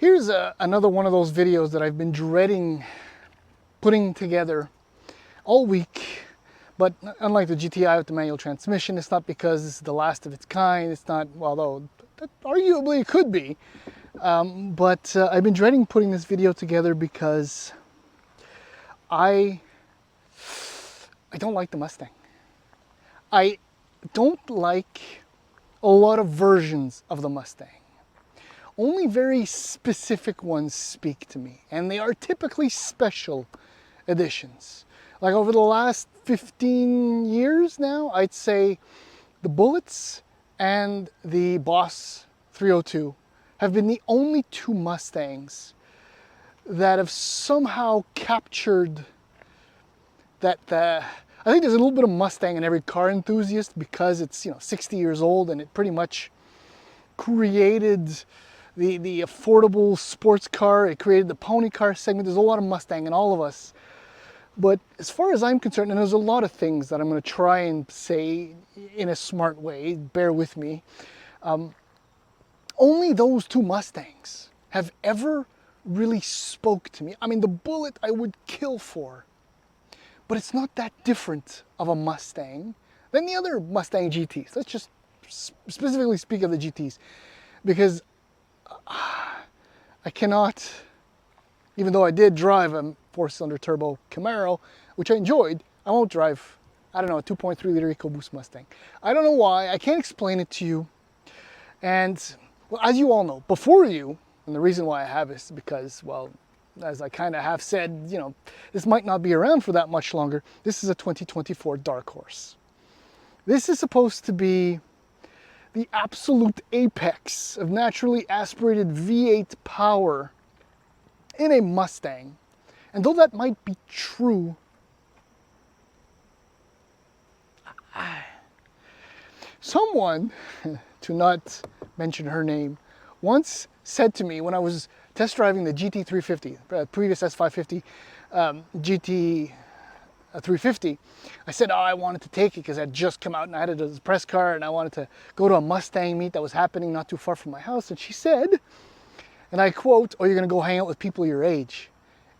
Here's another one of those videos that I've been dreading putting together all week. But unlike the GTI with the manual transmission, it's not because it's the last of its kind. It's not, although arguably it could be. But I've been dreading putting this video together because I don't like the Mustang. I don't like a lot of versions of the Mustang. Only very specific ones speak to me, and they are typically special editions. Like over the last 15 years now, I'd say the Bullets and the Boss 302 have been the only two Mustangs that have somehow captured that. I think there's a little bit of Mustang in every car enthusiast because it's 60 years old, and it pretty much created the affordable sports car. It created the pony car segment. There's a lot of Mustang in all of us. But as far as I'm concerned, and there's a lot of things that I'm going to try and say in a smart way, bear with me, only those two Mustangs have ever really spoke to me. I mean, the Bullet I would kill for, but it's not that different of a Mustang than the other Mustang GTs. Let's just specifically speak of the GTs, because I cannot, even though I did drive a 4-cylinder turbo Camaro, which I enjoyed, I won't drive, I don't know, a 2.3 liter EcoBoost Mustang. I don't know why, I can't explain it to you. And well, as you all know, before you, and the reason why I have is because, well, as I kind of have said, this might not be around for that much longer. This is a 2024 dark horse. This is supposed to be the absolute apex of naturally aspirated V8 power in a Mustang. And though that might be true, someone, to not mention her name, once said to me when I was test driving the GT350, previous S550 GT 350, I said, I wanted to take it because it had just come out and I had it as a press car, and I wanted to go to a Mustang meet that was happening not too far from my house. And she said, and I quote, "Oh, you're going to go hang out with people your age."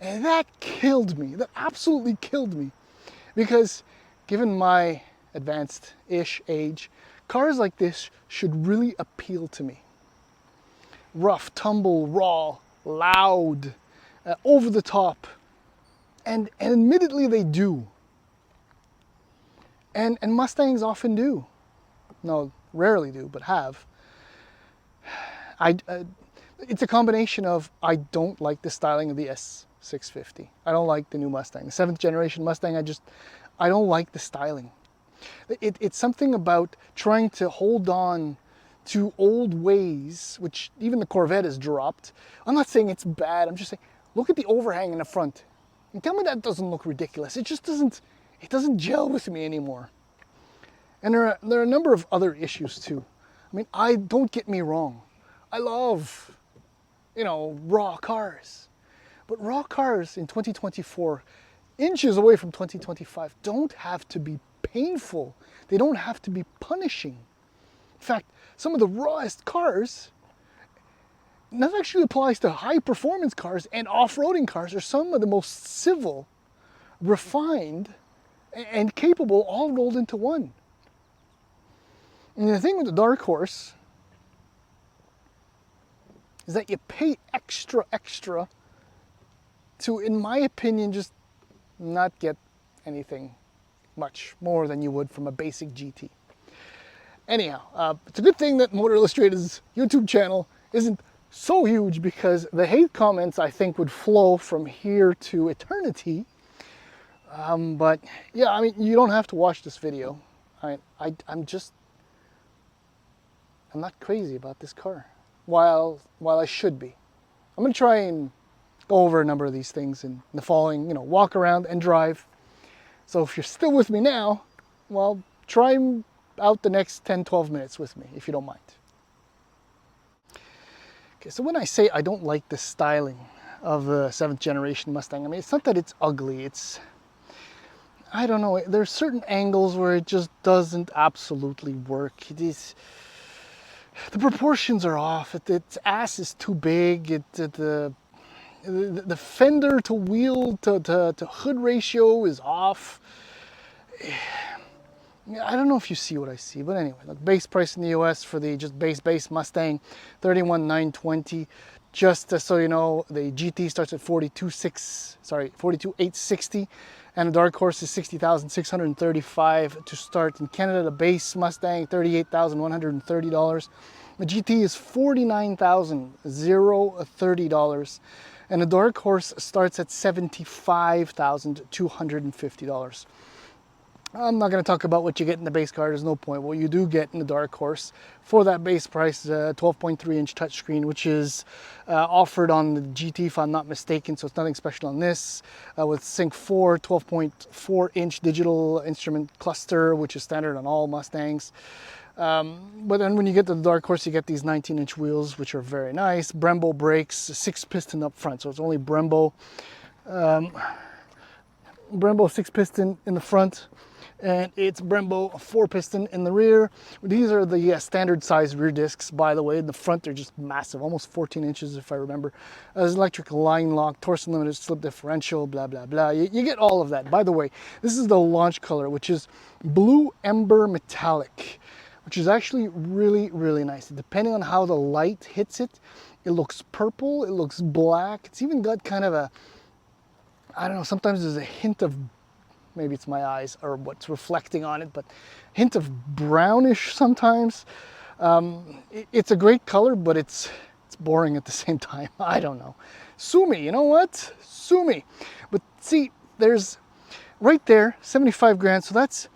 And that killed me. That absolutely killed me. Because given my advanced-ish age, cars like this should really appeal to me. Rough, tumble, raw, loud, over the top. And admittedly they do. And Mustangs often do. No, rarely do, but have. It's a combination of, I don't like the styling of the S650. I don't like the new Mustang. The 7th generation Mustang, I don't like the styling. It's something about trying to hold on to old ways, which even the Corvette has dropped. I'm not saying it's bad, I'm just saying, look at the overhang in the front. And tell me that doesn't look ridiculous. It just doesn't gel with me anymore. And there are a number of other issues too. I mean, don't get me wrong. I love, raw cars. But raw cars in 2024, inches away from 2025, don't have to be painful. They don't have to be punishing. In fact, some of the rawest cars, and that actually applies to high performance cars and off-roading cars, are some of the most civil, refined, and capable all rolled into one. And the thing with the dark horse is that you pay extra to, in my opinion, just not get anything much more than you would from a basic GT. Anyhow, it's a good thing that Motor Illustrated's YouTube channel isn't so huge, because the hate comments, I think, would flow from here to eternity. But yeah, I mean, you don't have to watch this video. I'm not crazy about this car, while I should be. I'm going to try and go over a number of these things in the following, walk around and drive. So if you're still with me now, well, try out the next 10-12 minutes with me, if you don't mind. Okay, so when I say I don't like the styling of the 7th generation Mustang, I mean, it's not that it's ugly, I don't know, there's certain angles where it just doesn't absolutely work. the proportions are off. Its ass is too big. The fender to wheel to hood ratio is off. I don't know if you see what I see, but anyway, the base price in the US for the just base Mustang, $31,920. Just so you know, the GT starts at $42,860, and the Dark Horse is $60,635 to start. In Canada, the base Mustang, $38,130. The GT is $49,030, and the Dark Horse starts at $75,250. I'm not going to talk about what you get in the base car. There's no point. What you do get in the Dark Horse for that base price is a 12.3-inch touchscreen, which is offered on the GT, if I'm not mistaken. So it's nothing special on this. With Sync 4, 12.4-inch digital instrument cluster, which is standard on all Mustangs. But then when you get to the Dark Horse, you get these 19-inch wheels, which are very nice. Brembo brakes, 6-piston up front. So it's only Brembo. Brembo 6-piston in the front, and it's Brembo 4-piston in the rear. These are the standard size rear discs, by the way. In the front, they're just massive, almost 14 inches if I remember. There's electric line lock, torsion limited slip differential, blah, blah, blah. You get all of that. By the way, this is the launch color, which is Blue Ember Metallic, which is actually really, really nice. Depending on how the light hits it, it looks purple, it looks black. It's even got kind of a, I don't know, sometimes there's a hint of, maybe it's my eyes or what's reflecting on it, but hint of brownish sometimes. It's a great color, but it's boring at the same time. I don't know. Sue me, you know what? Sue me. But see, there's right there, 75 grand. So that's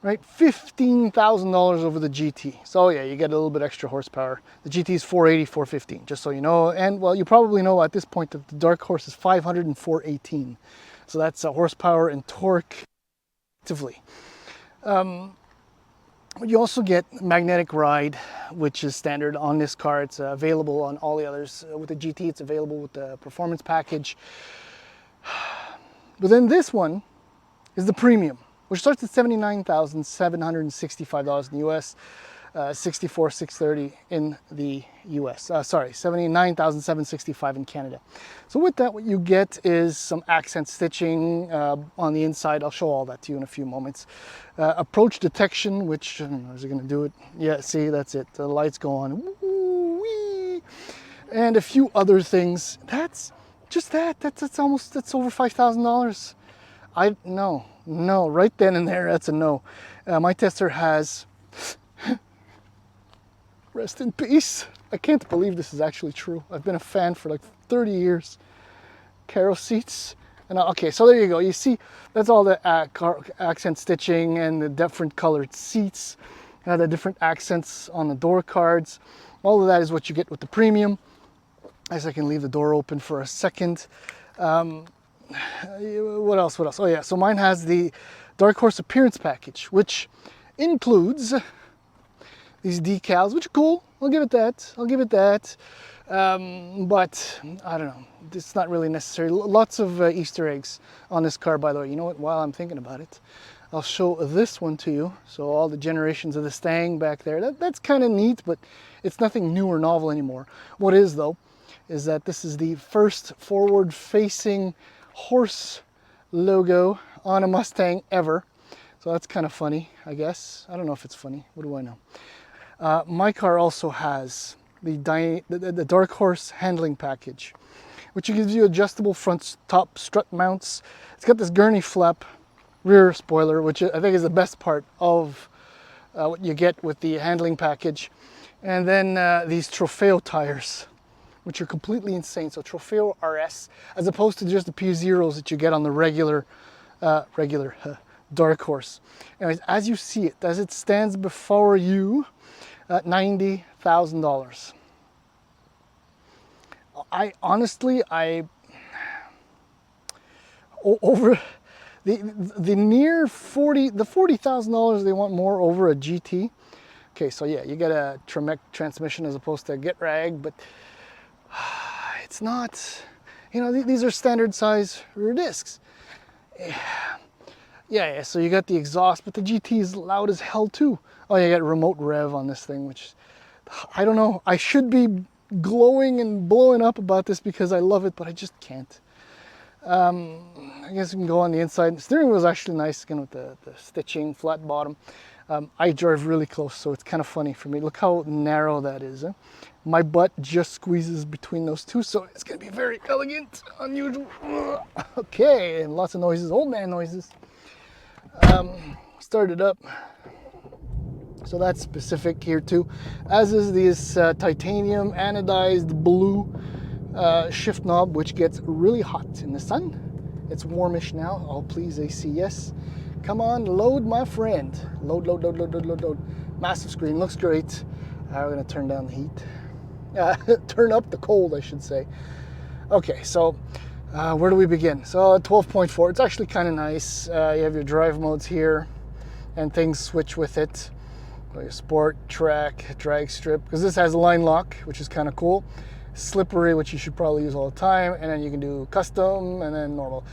right, $15,000 over the GT. So yeah, you get a little bit extra horsepower. The GT is 480, 415, just so you know. And well, you probably know at this point that the Dark Horse is 500 and 418. So that's horsepower and torque actively. You also get magnetic ride, which is standard on this car. It's available on all the others. With the GT, it's available with the performance package. But then this one is the premium, which starts at $79,765 in the US, $64,630 in the US. Sorry, $79,765 in Canada. So with that, what you get is some accent stitching on the inside. I'll show all that to you in a few moments. Approach detection, which, I don't know, is it going to do it? Yeah, see, that's it. The lights go on. Woo-wee. And a few other things. That's just that. That's over $5,000. No, right then and there, that's a no. My tester has, rest in peace. I can't believe this is actually true. I've been a fan for like 30 years. Caro seats. And okay, so there you go. You see, that's all the accent stitching and the different colored seats, the different accents on the door cards. All of that is what you get with the premium. I guess I can leave the door open for a second. What else? Oh yeah, so mine has the Dark Horse appearance package, which includes these decals, which are cool. I'll give it that. But I don't know, it's not really necessary. Lots of Easter eggs on this car, by the way. You know what, while I'm thinking about it, I'll show this one to you. So all the generations of the Stang back there, that's kind of neat, but it's nothing new or novel anymore. What is though, is that this is the first forward-facing horse logo on a Mustang ever. So that's kind of funny, I guess. I don't know if it's funny. What do I know? My car also has the Dark Horse handling package, which gives you adjustable front top strut mounts. It's got this gurney flap rear spoiler, which I think is the best part of what you get with the handling package. And then these Trofeo tires, which are completely insane. So Trofeo RS, as opposed to just the P0s that you get on the regular Dark Horse. Anyways, as you see it, as it stands before you, $90,000. I honestly, over the near 40, the $40,000 they want more over a GT. Okay, so yeah, you get a Tremec transmission as opposed to a Get Rag, but it's not, you know, these are standard size rear discs. Yeah, so you got the exhaust, but the GT is loud as hell too. Oh, you got remote rev on this thing, which I don't know. I should be glowing and blowing up about this because I love it, but I just can't. I guess we can go on the inside. The steering wheel is actually nice, again, with the stitching, flat bottom. I drive really close, so it's kind of funny for me. Look how narrow that is. My butt just squeezes between those two, so it's going to be very elegant, unusual. Okay, and lots of noises, old man noises. Start it up. So that's specific here too, as is this titanium anodized blue shift knob, which gets really hot in the sun. It's warmish now. Oh, please, AC, yes. Come on, load, my friend. Load, load, load, load, load, load, load. Massive screen, looks great. We're gonna turn down the heat. Turn up the cold, I should say. Okay, so where do we begin? So 12.4, it's actually kind of nice. You have your drive modes here, and things switch with it. So your sport, track, drag strip, because this has line lock, which is kind of cool. Slippery, which you should probably use all the time, and then you can do custom and then normal.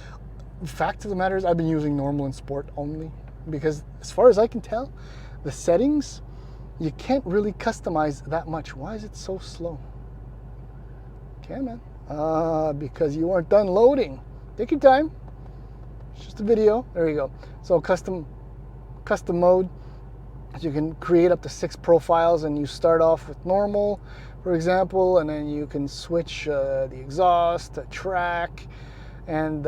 Fact of the matter is, I've been using normal and sport only, because as far as I can tell, the settings, you can't really customize that much. Why is it so slow? Okay, man. Because you weren't done loading. Take your time. It's just a video. There you go. So custom mode. So you can create up to 6 profiles, and you start off with normal, for example, and then you can switch the exhaust, track, and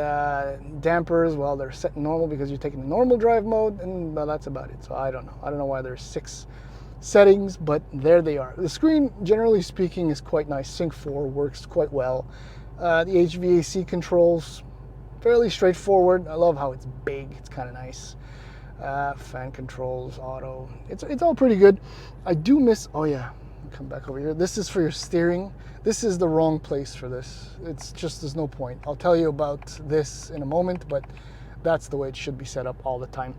dampers. Well, they're set in normal because you're taking the normal drive mode, and well, that's about it. So I don't know why there's 6 settings, but there they are. The screen, generally speaking, is quite nice. Sync 4 works quite well. The HVAC controls, fairly straightforward. I love how it's big. It's kind of nice. Fan controls, auto. It's all pretty good. I do miss. Oh yeah. Come back over here. This is for your steering. This is the wrong place for this. It's just, there's no point. I'll tell you about this in a moment, but that's the way it should be set up all the time.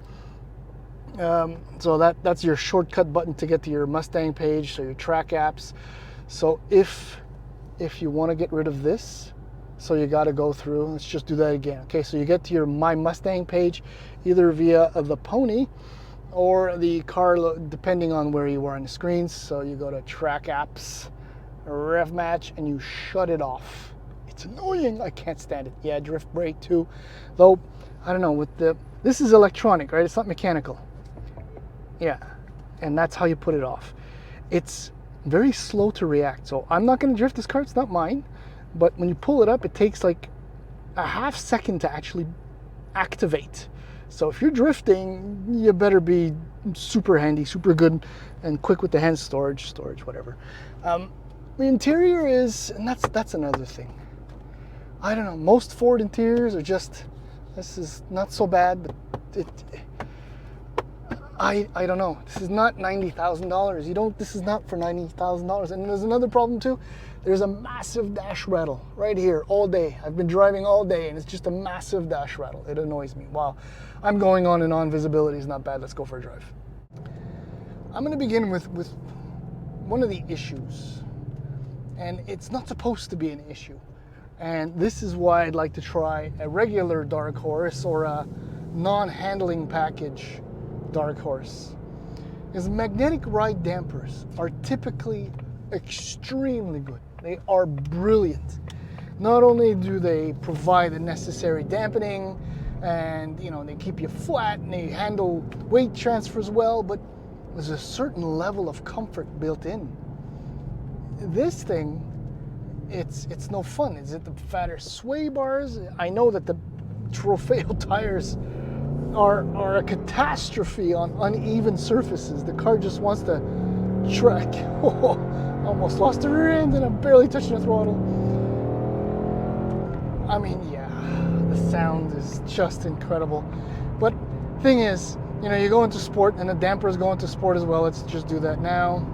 So that's your shortcut button to get to your Mustang page, so your track apps. So if you want to get rid of this, so you got to go through, let's just do that again. Okay, so you get to your My Mustang page either via the Pony or the car, depending on where you are on the screens. So you go to track apps, rev match, and you shut it off. It's annoying. I can't stand it. Yeah, drift brake too. Though, I don't know, this is electronic, right? It's not mechanical. Yeah, and that's how you put it off. It's very slow to react. So I'm not going to drift this car. It's not mine. But when you pull it up, it takes like a half second to actually activate. So if you're drifting, you better be super handy, super good, and quick with the hand storage, whatever. The interior is, and that's another thing. I don't know, most Ford interiors are just, this is not so bad, but I don't know. This is not $90,000. This is not for $90,000. And there's another problem too. There's a massive dash rattle right here all day. I've been driving all day, and it's just a massive dash rattle. It annoys me. Wow. I'm going on and on. Visibility is not bad. Let's go for a drive. I'm going to begin with one of the issues, and it's not supposed to be an issue. And this is why I'd like to try a regular dark horse or a non-handling package dark horse. Because magnetic ride dampers are typically extremely good. They are brilliant. Not only do they provide the necessary dampening, and they keep you flat, and they handle weight transfers well, but there's a certain level of comfort built in. This thing, it's no fun. Is it the fatter sway bars? I know that the Trofeo tires are a catastrophe on uneven surfaces. The car just wants to track. Almost lost the rear end, and I'm barely touching the throttle. I mean, yeah, the sound is just incredible. But thing is, you go into sport, and the dampers go into sport as well. Let's just do that now.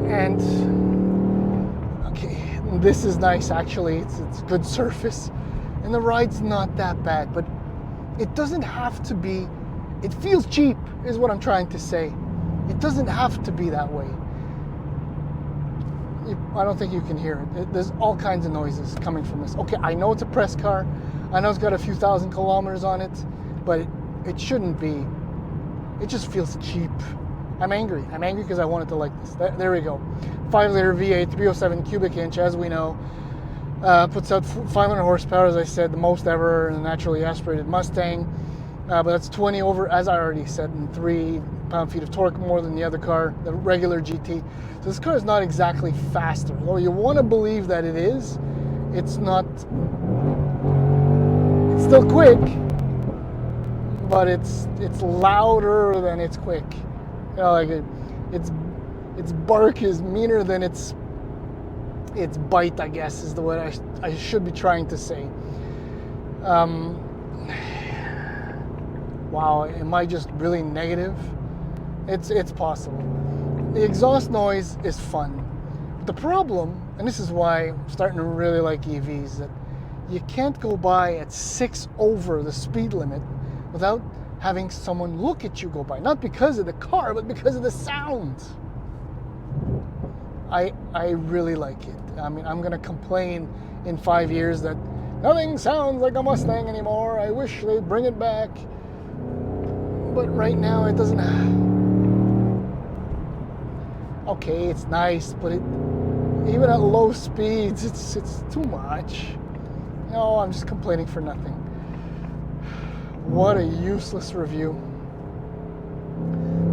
And okay, this is nice actually. It's good surface, and the ride's not that bad. But it doesn't have to be. It feels cheap, is what I'm trying to say. It doesn't have to be that way. I don't think you can hear it. There's all kinds of noises coming from this. Okay, I know it's a press car. I know it's got a few thousand kilometers on it, but it shouldn't be. It just feels cheap. I'm angry. I'm angry because I wanted to like this. There we go. 5-liter V8, 307 cubic inch, as we know. Puts out 500 horsepower, as I said, the most ever in a naturally aspirated Mustang. But that's 20 over, as I already said, and 3 pound-feet of torque more than the other car, the regular GT. So this car is not exactly faster. Though you want to believe that it is, it's not. It's still quick, but it's louder than it's quick. You know, like its bark is meaner than its bite, I guess, is the word I should be trying to say. Wow, am I just really negative? It's possible. The exhaust noise is fun. But the problem, and this is why I'm starting to really like EVs, that you can't go by at 6 over the speed limit without having someone look at you go by. Not because of the car, but because of the sound. I really like it. I mean, I'm gonna complain in 5 years that nothing sounds like a Mustang anymore. I wish they'd bring it back. But right now it doesn't. Okay, it's nice, but even at low speeds, it's too much. No, I'm just complaining for nothing. What a useless review.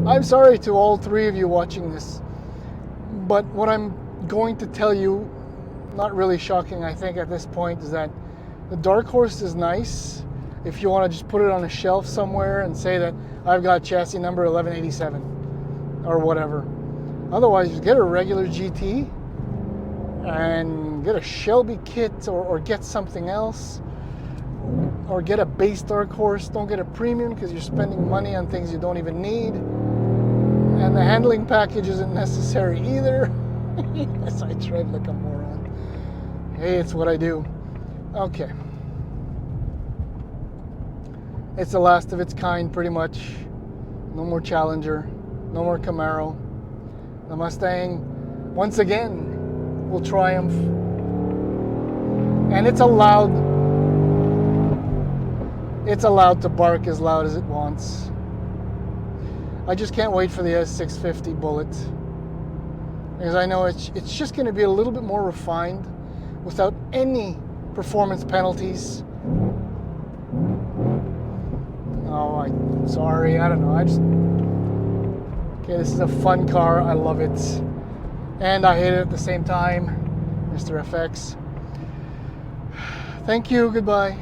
I'm sorry to all 3 of you watching this, but what I'm going to tell you, not really shocking, I think, at this point, is that the Dark Horse is nice if you want to just put it on a shelf somewhere and say that I've got chassis number 1187 or whatever. Otherwise, just get a regular GT and get a Shelby kit or get something else, or get a base Dark Horse. Don't get a premium because you're spending money on things you don't even need, and the handling package isn't necessary either. Yes, I drive like a moron. Hey, it's what I do. Okay. It's the last of its kind, pretty much. No more Challenger, no more Camaro. The Mustang, once again, will triumph. And it's allowed to bark as loud as it wants. I just can't wait for the S650 Bullet, because I know it's just going to be a little bit more refined without any performance penalties. Oh, I'm sorry, I don't know. Okay, this is a fun car. I love it. And I hate it at the same time. Mr. FX. Thank you. Goodbye.